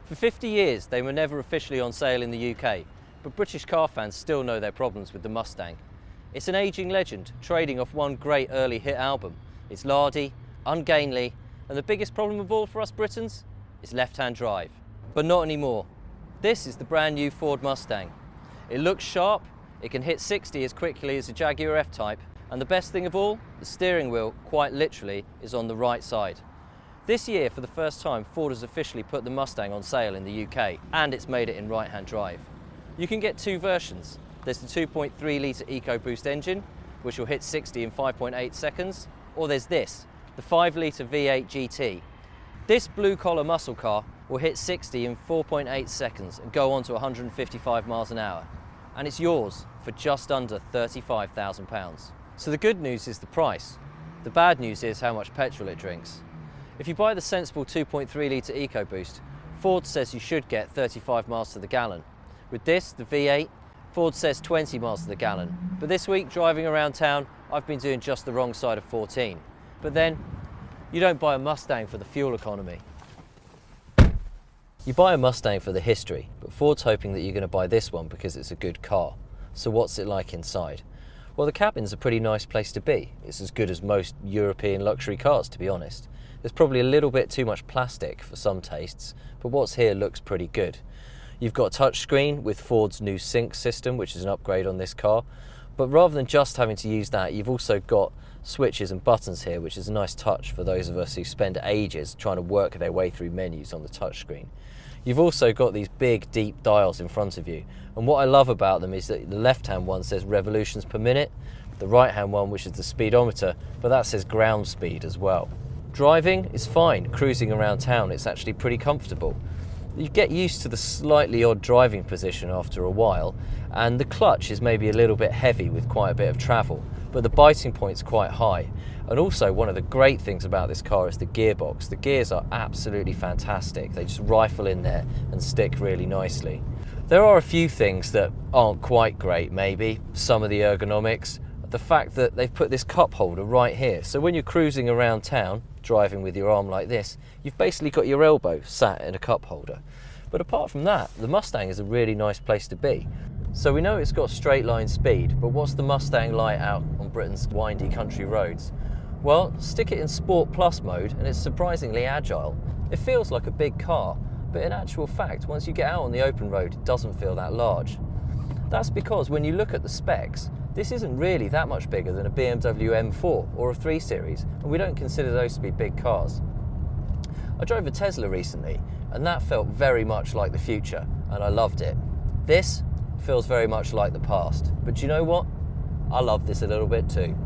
For 50 years they were never officially on sale in the UK, but British car fans still know their problems with the Mustang. It's an ageing legend, trading off one great early hit album. It's lardy, ungainly, and the biggest problem of all for us Britons is left-hand drive. But not anymore. This is the brand new Ford Mustang. It looks sharp, it can hit 60 as quickly as a Jaguar F-Type, and the best thing of all, the steering wheel, quite literally, is on the right side. This year, for the first time, Ford has officially put the Mustang on sale in the UK, and it's made it in right-hand drive. You can get two versions. There's the 2.3 litre EcoBoost engine, which will hit 60 in 5.8 seconds, or there's this, the 5 litre V8 GT. This blue-collar muscle car will hit 60 in 4.8 seconds and go on to 155 miles an hour. And it's yours for just under £35,000. So the good news is the price. The bad news is how much petrol it drinks. If you buy the sensible 2.3 litre EcoBoost, Ford says you should get 35 miles to the gallon. With this, the V8, Ford says 20 miles to the gallon. But this week, driving around town, I've been doing just the wrong side of 14. But then, you don't buy a Mustang for the fuel economy. You buy a Mustang for the history, but Ford's hoping that you're going to buy this one because it's a good car. So what's it like inside? Well, the cabin's a pretty nice place to be. It's as good as most European luxury cars, to be honest. There's probably a little bit too much plastic for some tastes, but what's here looks pretty good. You've got a touchscreen with Ford's new Sync system, which is an upgrade on this car. But rather than just having to use that, you've also got switches and buttons here, which is a nice touch for those of us who spend ages trying to work their way through menus on the touchscreen. You've also got these big, deep dials in front of you. And what I love about them is that the left-hand one says revolutions per minute, the right-hand one, which is the speedometer, but that says ground speed as well. Driving is fine. Cruising around town, it's actually pretty comfortable. You get used to the slightly odd driving position after a while, and the clutch is maybe a little bit heavy with quite a bit of travel, but the biting point's quite high. And also, one of the great things about this car is the gearbox. The gears are absolutely fantastic. They just rifle in there and stick really nicely. There are a few things that aren't quite great, maybe. Some of the ergonomics. The fact that they've put this cup holder right here. So when you're cruising around town, driving with your arm like this, you've basically got your elbow sat in a cup holder. But apart from that, the Mustang is a really nice place to be. So we know it's got straight line speed, but what's the Mustang like out on Britain's windy country roads? Well, stick it in Sport Plus mode and it's surprisingly agile. It feels like a big car, but in actual fact, once you get out on the open road, it doesn't feel that large. That's because when you look at the specs, this isn't really that much bigger than a BMW M4 or a 3 Series, and we don't consider those to be big cars. I drove a Tesla recently, and that felt very much like the future, and I loved it. This feels very much like the past, but do you know what? I love this a little bit too.